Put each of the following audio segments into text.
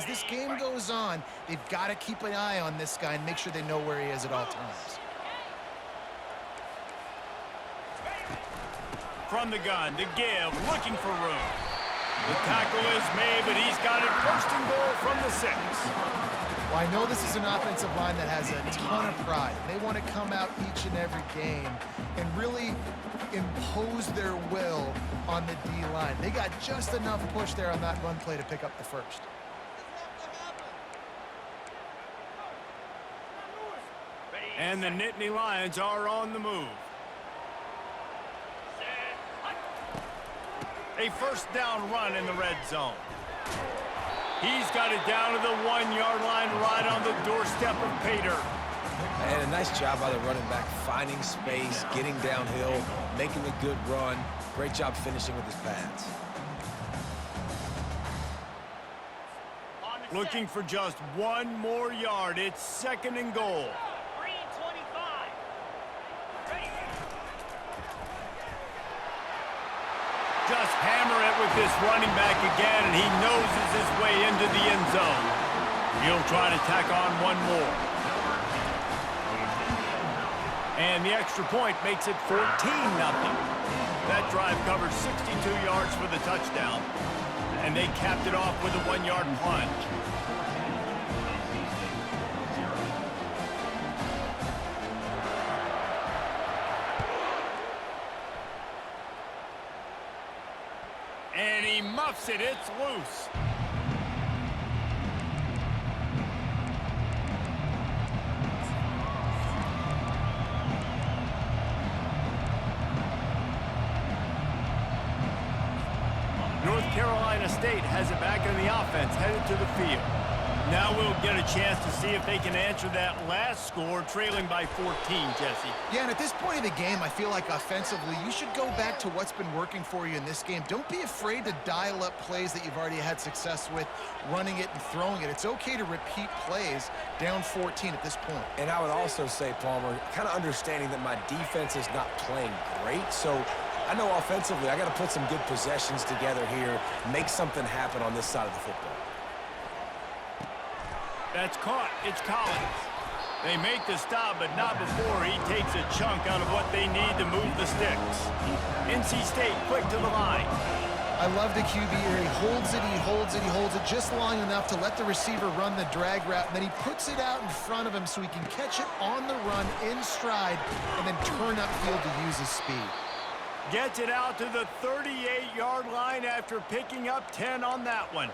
As this game goes on, they've got to keep an eye on this guy and make sure they know where he is at all times. From the gun to give, looking for room. The tackle is made, but he's got it first and goal from the 6. Well, I know this is an offensive line that has a ton of pride. They want to come out each and every game and really impose their will on the D-line. They got just enough push there on that run play to pick up the first. And the Nittany Lions are on the move. A first down run in the red zone. He's got it down to the 1-yard line right on the doorstep of Pater. And a nice job by the running back, finding space, getting downhill, making a good run. Great job finishing with his pads. Looking for just one more yard. It's 2nd and goal. Just hammer it with this running back again, and he noses his way into the end zone. He'll try to tack on one more. And the extra point makes it 14-0. That drive covered 62 yards for the touchdown, and they capped it off with a 1-yard plunge. And he muffs it. It's loose. North Carolina State has it back in the offense, headed to the field. Now we'll get a chance to see if they can answer that last score, trailing by 14, Jesse. Yeah, and at this point of the game, I feel like offensively, you should go back to what's been working for you in this game. Don't be afraid to dial up plays that you've already had success with, running it and throwing it. It's okay to repeat plays down 14 at this point. And I would also say, Palmer, kind of understanding that my defense is not playing great, so I know offensively I got to put some good possessions together here, make something happen on this side of the football. That's caught. It's Collins. They make the stop, but not before he takes a chunk out of what they need to move the sticks. NC State quick to the line. I love the QB here. He holds it, he holds it, he holds it just long enough to let the receiver run the drag route, and then he puts it out in front of him so he can catch it on the run in stride and then turn upfield to use his speed. Gets it out to the 38-yard line after picking up 10 on that one.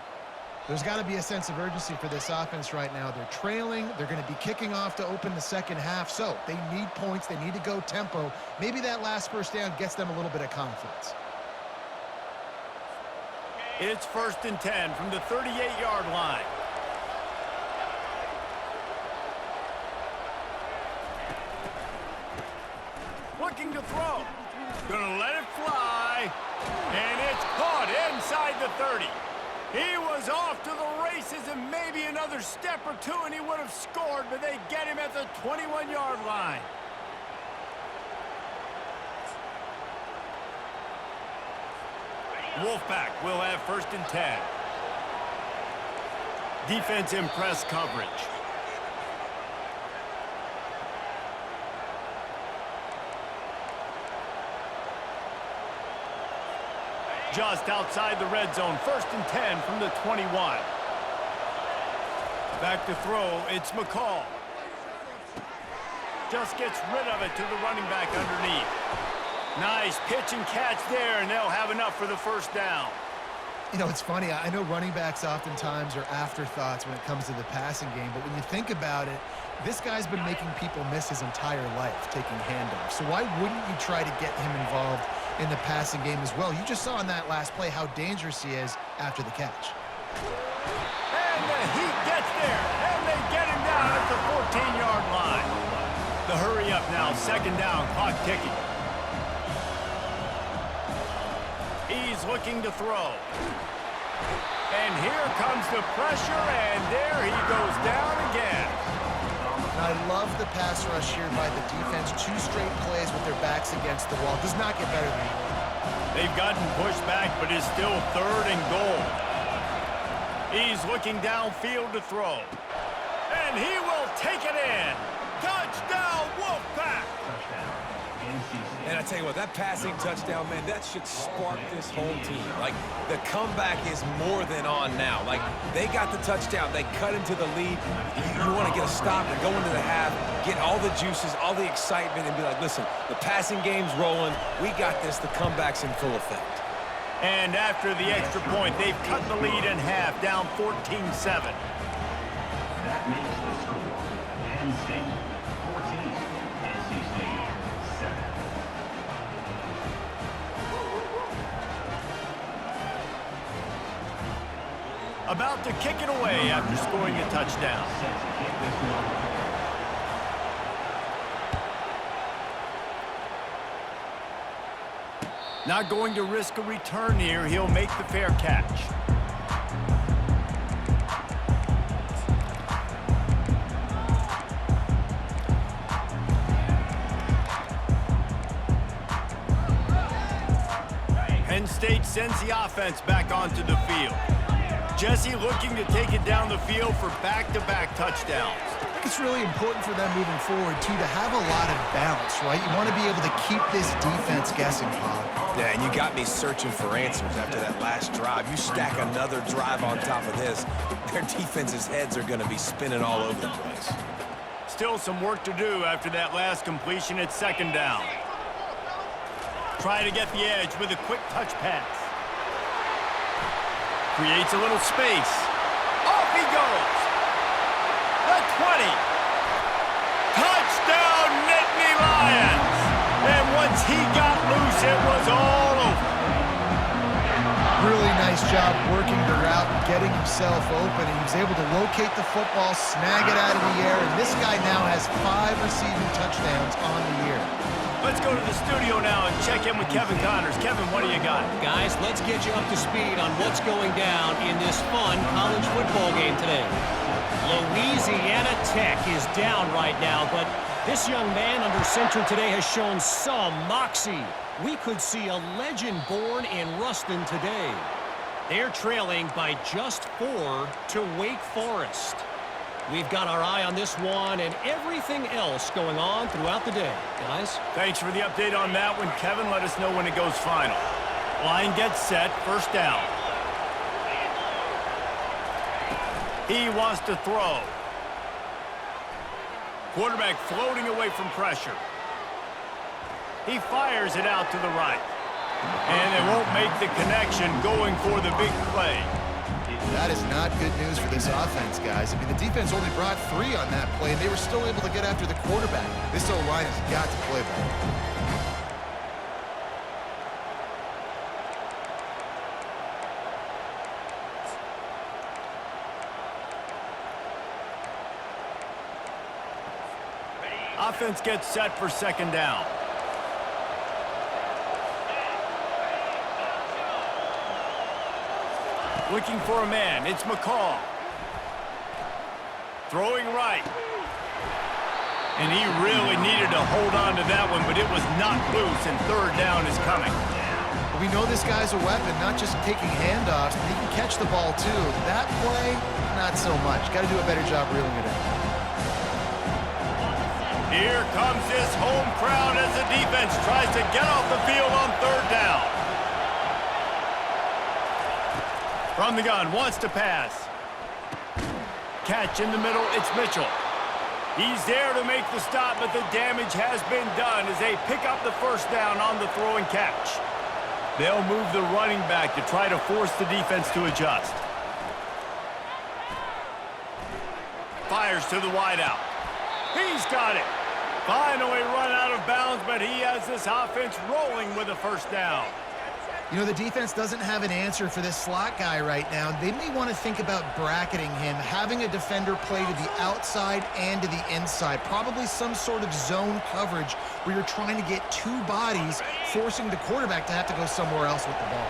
There's got to be a sense of urgency for this offense right now. They're trailing. They're going to be kicking off to open the second half. So they need points. They need to go tempo. Maybe that last first down gets them a little bit of confidence. It's 1st and 10 from the 38-yard line. Looking to throw. Gonna let it fly. And it's caught inside the 30. He was off to the races, and maybe another step or two and he would have scored, but they get him at the 21-yard line. Wolfpack will have 1st and 10. Defense in press coverage. Just outside the red zone, 1st and 10 from the 21. Back to throw, it's McCall. Just gets rid of it to the running back underneath. Nice pitch and catch there, and they'll have enough for the first down. You know, it's funny. I know running backs oftentimes are afterthoughts when it comes to the passing game, but when you think about it, this guy's been making people miss his entire life taking handoffs. So why wouldn't you try to get him involved in the passing game as well? You just saw in that last play how dangerous he is after the catch. And the heat gets there, and they get him down at the 14-yard line. The hurry up now, 2nd down, clock ticking. He's looking to throw. And here comes the pressure, and there he goes down again. And I love the pass rush here by the defense. 2 straight plays with their backs against the wall. Does not get better than that. They've gotten pushed back, but it's still 3rd and goal. He's looking downfield to throw. And he will take it in. Touchdown, Wolfpack! And I tell you what, that passing touchdown, man, that should spark this home team. Like, the comeback is more than on now. Like, they got the touchdown. They cut into the lead. You want to get a stop and go into the half, get all the juices, all the excitement, and be like, listen, the passing game's rolling. We got this. The comeback's in full effect. And after the extra point, they've cut the lead in half, down 14-7. That makes the score Penn State 14, NC State 7. About to kick it away after scoring a touchdown. Not going to risk a return here. He'll make the fair catch. Penn State sends the offense back onto the field. Jesse looking to take it down the field for back-to-back touchdowns. I think it's really important for them moving forward, too, to have a lot of balance, right? You want to be able to keep this defense guessing, Bob. Yeah, and you got me searching for answers after that last drive. You stack another drive on top of this, their defense's heads are going to be spinning all over the place. Still some work to do after that last completion at second down. Try to get the edge with a quick touch pass. Creates a little space. Off he goes. The 20. Touchdown, Nittany Lions. And once he got loose, it was all over. Really nice job working the route and getting himself open. He was able to locate the football, snag it out of the air, and this guy now has 5 receiving touchdowns on the year. Let's go to the studio now and check in with Kevin Connors. Kevin, what do you got? Guys, let's get you up to speed on what's going down in this fun college football game today. Louisiana Tech is down right now, but this young man under center today has shown some moxie. We could see a legend born in Ruston today. They're trailing by just 4 to Wake Forest. We've got our eye on this one and everything else going on throughout the day. Guys? Thanks for the update on that one, Kevin. Let us know when it goes final. Line gets set, first down. He wants to throw. Quarterback floating away from pressure. He fires it out to the right. And they won't make the connection going for the big play. That is not good news for this offense, guys. I mean, the defense only brought 3 on that play, and they were still able to get after the quarterback. This O-line has got to play better. Offense gets set for second down. Looking for a man. It's McCall. Throwing right. And he really needed to hold on to that one, but it was not loose, and third down is coming. We know this guy's a weapon, not just taking handoffs, but he can catch the ball, too. That play, not so much. Got to do a better job reeling it in. Here comes this home crowd as the defense tries to get off the field on third down. From the gun, wants to pass. Catch in the middle, it's Mitchell. He's there to make the stop, but the damage has been done as they pick up the first down on the throw and catch. They'll move the running back to try to force the defense to adjust. Fires to the wideout. He's got it. Finally run out of bounds, but he has this offense rolling with a first down. You know, the defense doesn't have an answer for this slot guy right now. They may want to think about bracketing him, having a defender play to the outside and to the inside. Probably some sort of zone coverage where you're trying to get 2 bodies, forcing the quarterback to have to go somewhere else with the ball.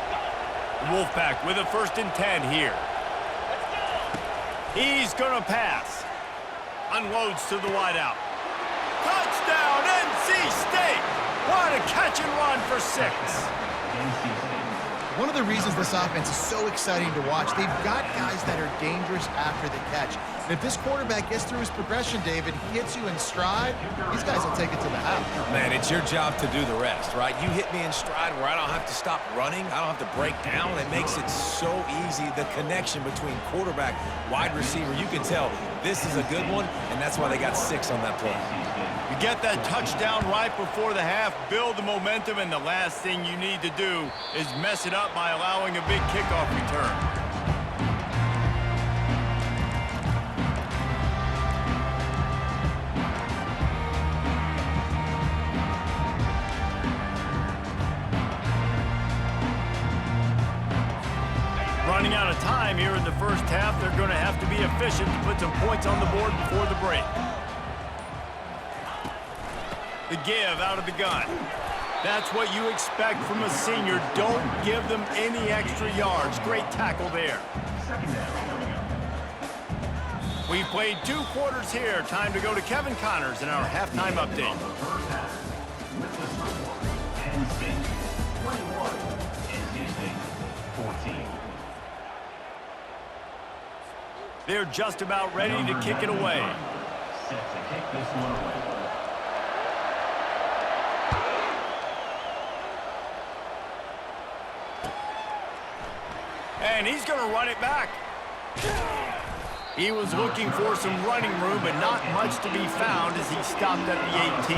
Wolfpack with a 1st and 10 here. He's going to pass. Unloads to the wideout. Touchdown, NC State! What a catch and run for 6. One of the reasons this offense is so exciting to watch, they've got guys that are dangerous after the catch. And if this quarterback gets through his progression, David, hits you in stride, these guys will take it to the house. Man, it's your job to do the rest, right? You hit me in stride where I don't have to stop running. I don't have to break down. It makes it so easy. The connection between quarterback, wide receiver, you can tell this is a good one, and that's why they got 6 on that play. You get that touchdown right before the half, build the momentum, and the last thing you need to do is mess it up by allowing a big kickoff return. Running out of time here in the first half, they're going to have to be efficient to put some points on the board before the break. The give out of the gun. That's what you expect from a senior. Don't give them any extra yards. Great tackle there. We've played 2 quarters here. Time to go to Kevin Connors in our halftime update. Penn State 21, NC State 14. They're just about ready to kick it away. Set to kick this one away. And he's going to run it back. He was looking for some running room, but not much to be found as he stopped at the 18.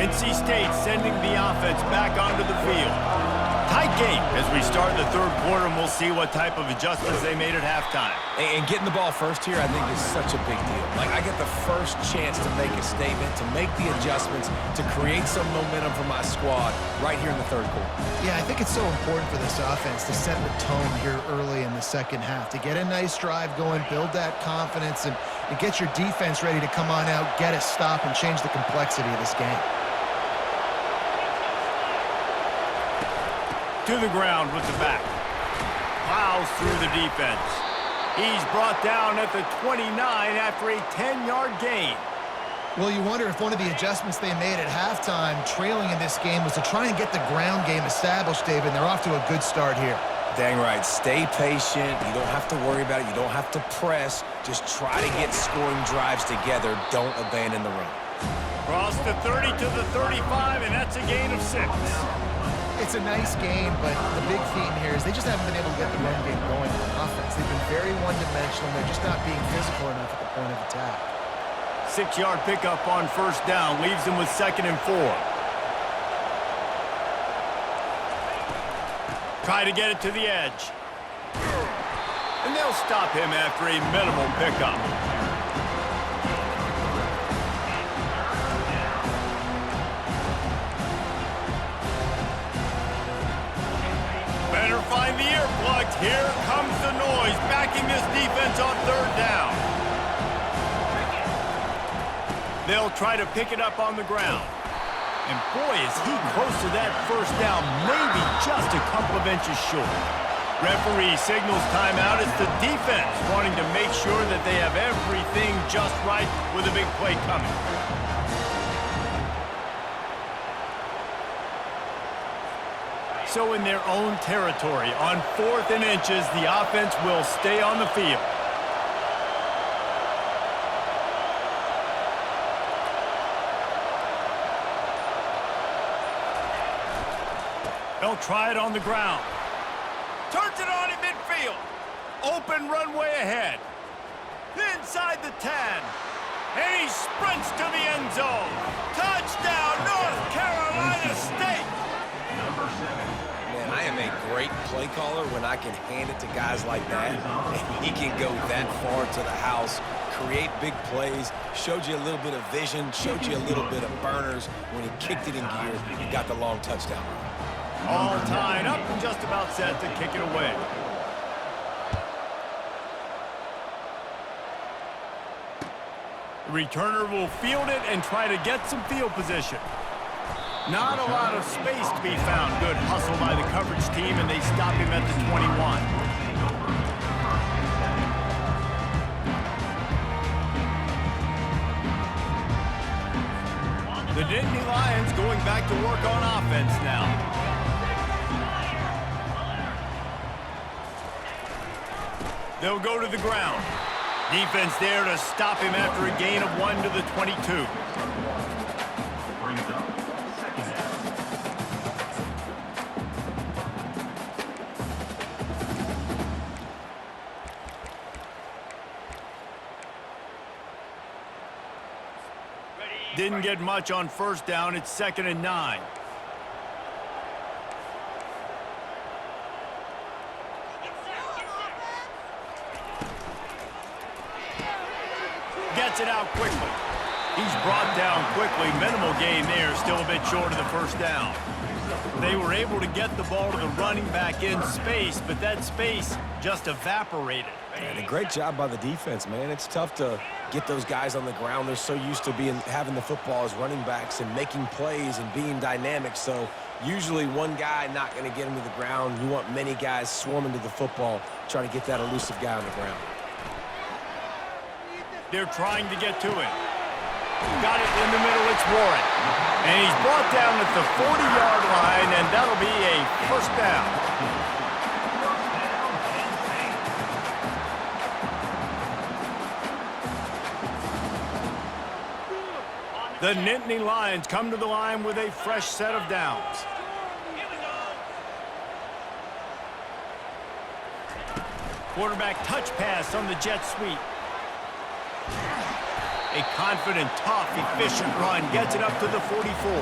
NC State sending the offense back onto the field. Tight game as we start the third quarter, and we'll see what type of adjustments they made at halftime. And getting the ball first here, I think, is such a big deal. Like, I get the first chance to make a statement, to make the adjustments, to create some momentum for my squad right here in the third quarter. Yeah, I think it's so important for this offense to set the tone here early in the second half, to get a nice drive going, build that confidence, and get your defense ready to come on out, get a stop, and change the complexity of this game. To the ground with the back. Plows through the defense. He's brought down at the 29 after a 10-yard gain. Well, you wonder if one of the adjustments they made at halftime, trailing in this game, was to try and get the ground game established, David, and they're off to a good start here. Dang right. Stay patient. You don't have to worry about it. You don't have to press. Just try to get scoring drives together. Don't abandon the run. Cross the 30 to the 35, and that's a gain of 6. It's a nice game, but the big theme here is they just haven't been able to get the run game going on offense. They've been very one-dimensional. They're just not being physical enough at the point of attack. 6-yard pickup on first down leaves them with 2nd and 4. Try to get it to the edge. And they'll stop him after a minimal pickup. Better find the earplugs. Here comes the noise, backing this defense on 3rd down. They'll try to pick it up on the ground. And boy, is he close to that first down, maybe just a couple of inches short. Referee signals timeout. It's the defense wanting to make sure that they have everything just right with a big play coming. So in their own territory, on 4th and inches, the offense will stay on the field. They'll try it on the ground. Turns it on in midfield. Open runway ahead. Inside the 10. And he sprints to the end zone. Touchdown, North Carolina State. Number 7. Man, I am a great play caller when I can hand it to guys like that. And he can go that far to the house, create big plays, showed you a little bit of vision, showed you a little bit of burners. When he kicked it in gear, he got the long touchdown. All tied up and just about set to kick it away. The returner will field it and try to get some field position. Not a lot of space to be found. Good hustle by the coverage team, and they stop him at the 21. The Nittany Lions going back to work on offense now. They'll go to the ground. Defense there to stop him after a gain of 1 to the 22. Brings up second down. Didn't get much on first down. It's 2nd and 9. Gets it out quickly. He's brought down quickly. Minimal gain there. Still a bit short of the first down. They were able to get the ball to the running back in space, but that space just evaporated. And a great job by the defense, man. It's tough to get those guys on the ground. They're so used to having the football as running backs and making plays and being dynamic. So usually one guy not going to get him to the ground. You want many guys swarming to the football, trying to get that elusive guy on the ground. They're trying to get to it. Got it in the middle. It's Warren. And he's brought down at the 40-yard line, and that'll be a first down. The Nittany Lions come to the line with a fresh set of downs. Quarterback touch pass on the jet sweep. A confident, tough, efficient run gets it up to the 44.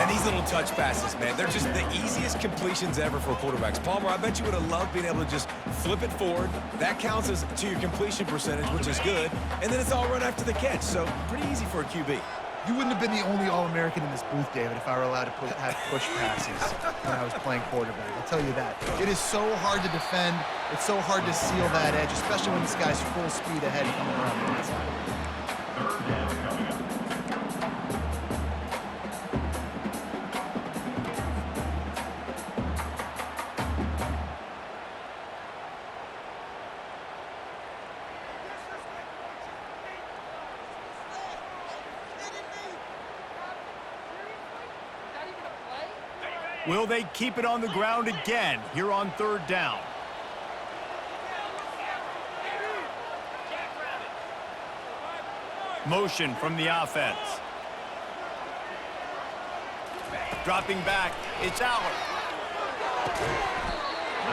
And these little touch passes, man, they're just the easiest completions ever for quarterbacks. Palmer, I bet you would have loved being able to just flip it forward. That counts as to your completion percentage, which is good. And then it's all run after the catch, so pretty easy for a QB. You wouldn't have been the only All-American in this booth, David, if I were allowed to have push passes when I was playing quarterback. I'll tell you that. It is so hard to defend. It's so hard to seal that edge, especially when this guy's full speed ahead coming around the inside. Third down coming up. Will they keep it on the ground again here on third down? Motion from the offense. Dropping back, it's Aller.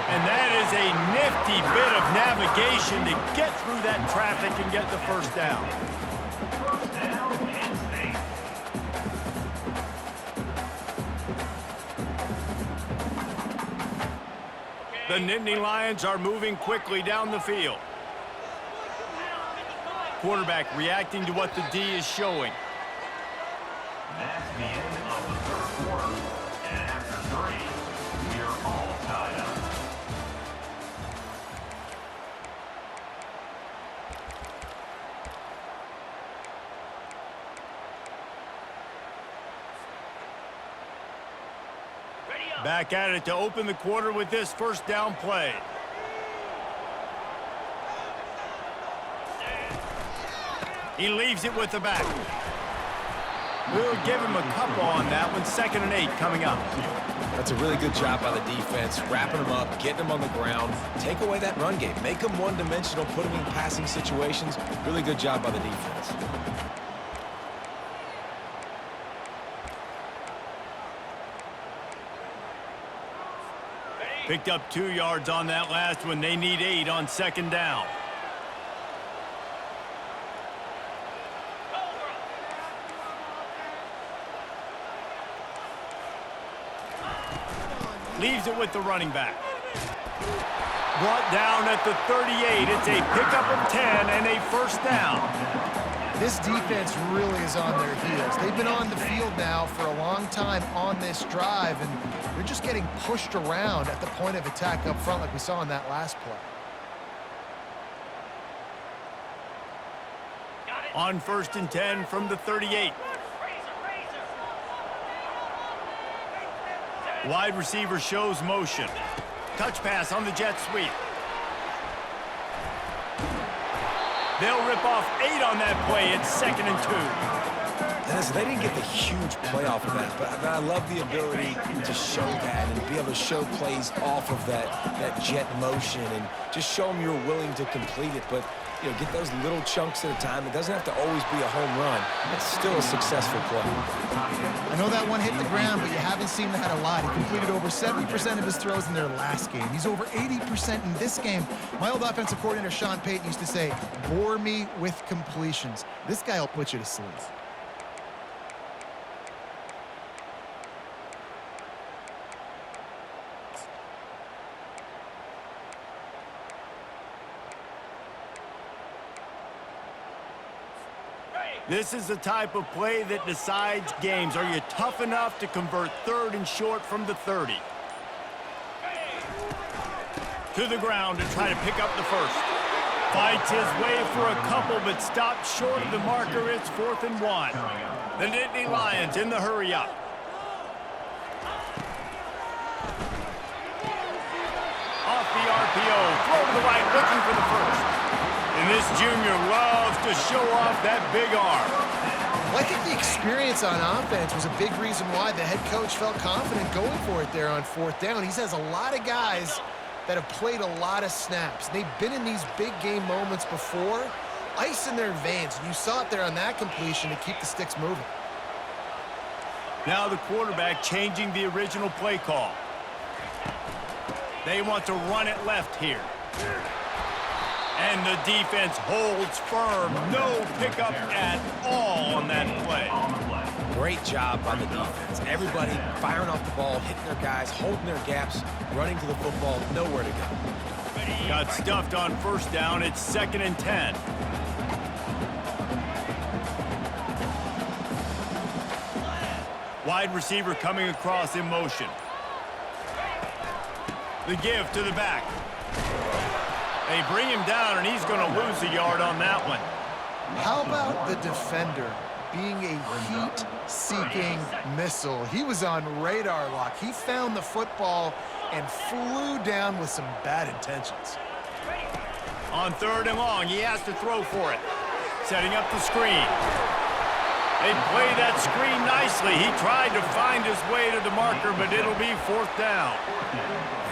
And that is a nifty bit of navigation to get through that traffic and get the first down. First down and 8. The Nittany Lions are moving quickly down the field. Quarterback reacting to what the D is showing. That's the end of the third quarter. And after 3, we're all tied up. Back at it to open the quarter with this first down play. He leaves it with the back. We'll give him a couple on that one. 2nd and 8 coming up. That's a really good job by the defense, wrapping them up, getting them on the ground. Take away that run game. Make them one-dimensional, put them in passing situations. Really good job by the defense. Picked up 2 yards on that last one. They need 8 on 2nd down. Leaves it with the running back. Brought down at the 38. It's a pickup of 10 and a first down. This defense really is on their heels. They've been on the field now for a long time on this drive, and they're just getting pushed around at the point of attack up front like we saw in that last play. On 1st and 10 from the 38. Wide receiver shows motion. Touch pass on the jet sweep. They'll rip off 8 on that play. It's 2nd and 2. And listen, they didn't get the huge play off of that, but I love the ability to show that and be able to show plays off of that jet motion and just show them you're willing to complete it. But, you know, get those little chunks at a time. It doesn't have to always be a home run. It's still a successful play. I know that one hit the ground, but you haven't seen that a lot. He completed over 70% of his throws in their last game. He's over 80% in this game. My old offensive coordinator, Sean Payton, used to say, bore me with completions. This guy will put you to sleep. This is the type of play that decides games. Are you tough enough to convert 3rd and short from the 30? To the ground to try to pick up the first. Fights his way for a couple, but stops short of the marker. It's 4th and 1. The Nittany Lions in the hurry-up. Off the RPO, throw to the right, looking for the first. And this junior loves to show off that big arm. Well, I think the experience on offense was a big reason why the head coach felt confident going for it there on 4th down. He has a lot of guys that have played a lot of snaps. They've been in these big game moments before. Ice in their veins. You saw it there on that completion to keep the sticks moving. Now the quarterback changing the original play call. They want to run it left here. And the defense holds firm. No pickup at all on that play. Great job by the defense. Everybody firing off the ball, hitting their guys, holding their gaps, running to the football, nowhere to go. Got stuffed on 1st down. It's 2nd and 10. Wide receiver coming across in motion. The give to the back. They bring him down, and he's going to lose a yard on that one. How about the defender being a heat-seeking missile? He was on radar lock. He found the football and flew down with some bad intentions. On 3rd and long, he has to throw for it. Setting up the screen. They play that screen nicely. He tried to find his way to the marker, but it'll be 4th down.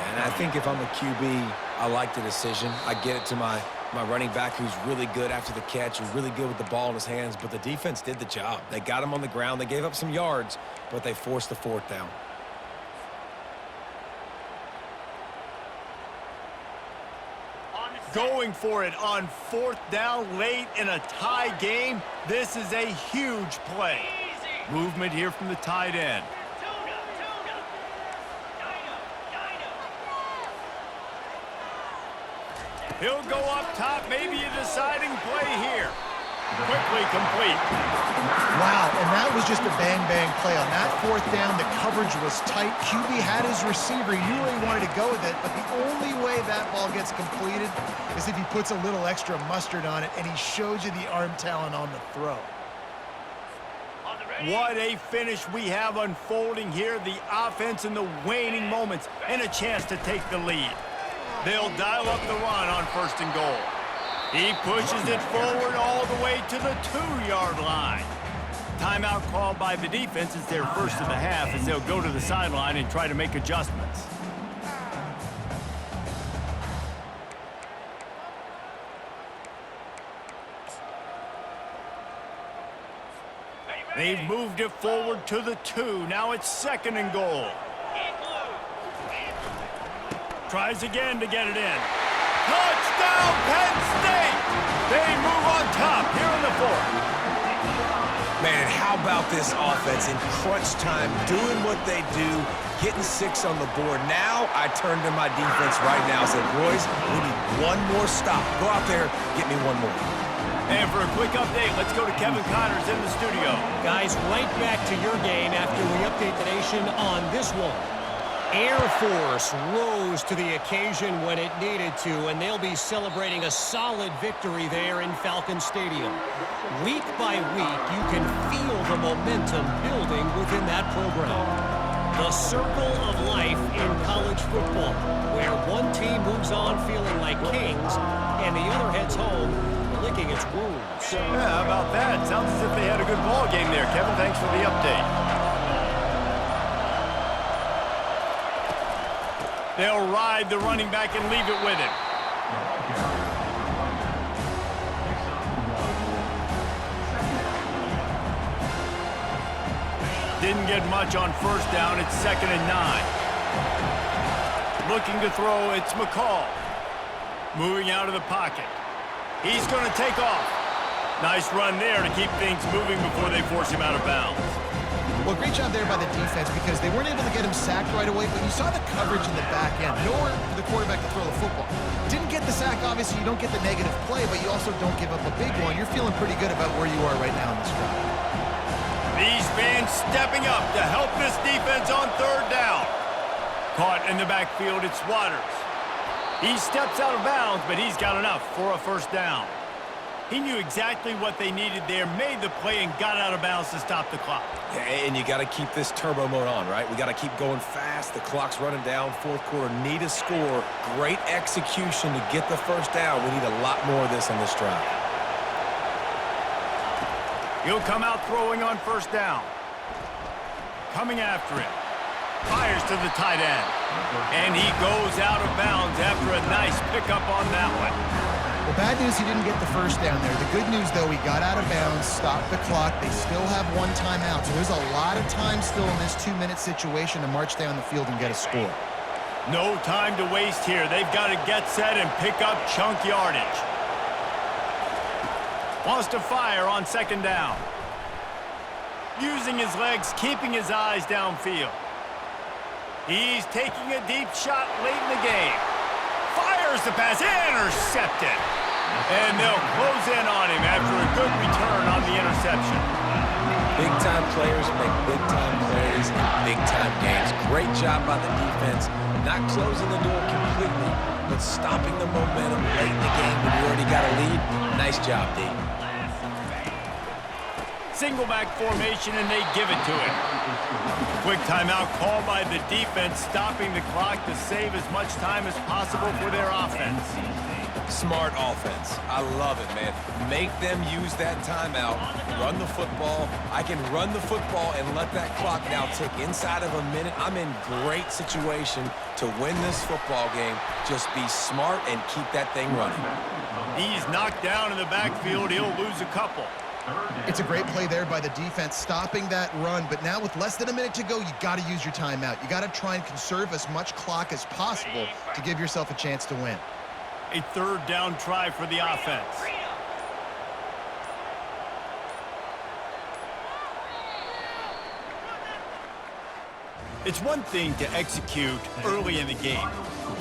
And I think if I'm a QB, I like the decision. I get it to my running back who's really good after the catch, who's really good with the ball in his hands, but the defense did the job. They got him on the ground. They gave up some yards, but they forced the 4th down. Going for it on 4th down late in a tie game. This is a huge play. Movement here from the tight end. He'll go up top, maybe a deciding play here. Quickly complete. Wow, and that was just a bang-bang play. On that 4th down, the coverage was tight. QB had his receiver. He knew where he wanted to go with it, but the only way that ball gets completed is if he puts a little extra mustard on it, and he shows you the arm talent on the throw. What a finish we have unfolding here. The offense in the waning moments and a chance to take the lead. They'll dial up the run on 1st and goal. He pushes it forward all the way to the 2-yard line. Timeout called by the defense. It's their first of the half as they'll go to the sideline and try to make adjustments. They've moved it forward to the 2. Now it's 2nd and goal. Tries again to get it in. Touchdown, Penn State! They move on top here in the 4th. Man, how about this offense in crunch time, doing what they do, getting 6 on the board. Now I turn to my defense right now and say, boys, we need one more stop. Go out there, get me one more. And for a quick update, let's go to Kevin Connors in the studio. Guys, right back to your game after we update the nation on this one. Air Force rose to the occasion when it needed to, and they'll be celebrating a solid victory there in Falcon Stadium. Week by week, you can feel the momentum building within that program. The circle of life in college football, where one team moves on feeling like kings, and the other heads home, licking licking its wounds. Yeah, how about that? Sounds as if they had a good ball game there, Kevin. Thanks for the update. They'll ride the running back and leave it with him. Didn't get much on first down. It's 2nd and 9. Looking to throw, it's McCall. Moving out of the pocket. He's going to take off. Nice run there to keep things moving before they force him out of bounds. Well, great job there by the defense because they weren't able to get him sacked right away, but you saw the coverage in the back end. Nowhere for the quarterback to throw the football. Didn't get the sack, obviously. You don't get the negative play, but you also don't give up a big one. You're feeling pretty good about where you are right now in this drive. These fans stepping up to help this defense on 3rd down. Caught in the backfield, it's Waters. He steps out of bounds, but he's got enough for a 1st down. He knew exactly what they needed there, made the play, and got out of bounds to stop the clock. Yeah, and you got to keep this turbo mode on, right? We got to keep going fast. The clock's running down. 4th quarter, need a score. Great execution to get the 1st down. We need a lot more of this on this drive. He'll come out throwing on 1st down. Coming after him. Fires to the tight end. And he goes out of bounds after a nice pickup on that one. The bad news, he didn't get the 1st down there. The good news, though, he got out of bounds, stopped the clock. They still have 1 timeout, so there's a lot of time still in this 2-minute situation to march down the field and get a score. No time to waste here. They've got to get set and pick up chunk yardage. Wants to fire on 2nd down. Using his legs, keeping his eyes downfield. He's taking a deep shot late in the game. Fires the pass, intercepted. And they'll close in on him after a good return on the interception. Big-time players make big-time plays in big-time games. Great job by the defense, not closing the door completely, but stopping the momentum late in the game when you already got a lead. Nice job, D. Single back formation, and they give it to him. Quick timeout called by the defense, stopping the clock to save as much time as possible for their offense. Smart offense. I love it, man. Make them use that timeout. Run the football. I can run the football and let that clock now tick inside of a minute. I'm in great situation to win this football game. Just be smart and keep that thing running. He's knocked down in the backfield. He'll lose a couple. It's a great play there by the defense, stopping that run. But now with less than a minute to go, you got to use your timeout. You got to try and conserve as much clock as possible to give yourself a chance to win. A 3rd down try for the offense. It's one thing to execute early in the game.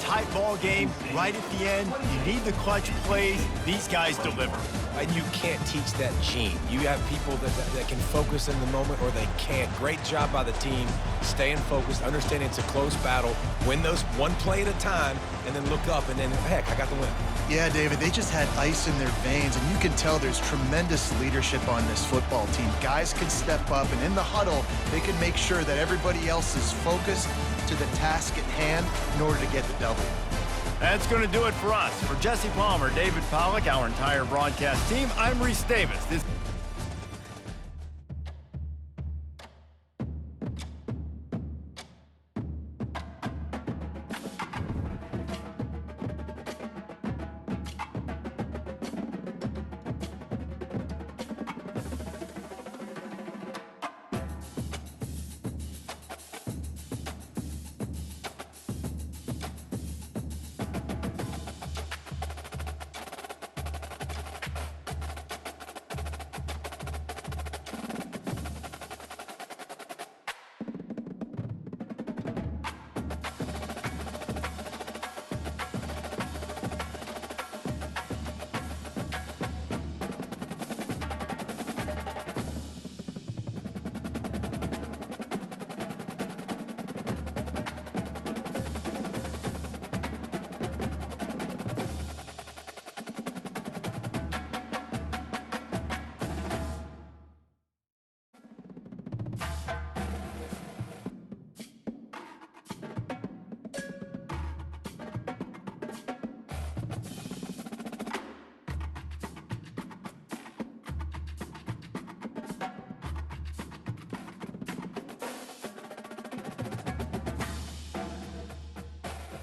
Tight ball game, right at the end, you need the clutch plays. These guys deliver. And you can't teach that gene. You have people that can focus in the moment or they can't. Great job by the team, staying focused, understanding it's a close battle, win those 1 play at a time, and then look up, and then, heck, I got the win. Yeah, David, they just had ice in their veins, and you can tell there's tremendous leadership on this football team. Guys can step up, and in the huddle, they can make sure that everybody else is focused to the task at hand in order to get the W. That's going to do it for us. For Jesse Palmer, David Pollack, our entire broadcast team, I'm Reese Davis.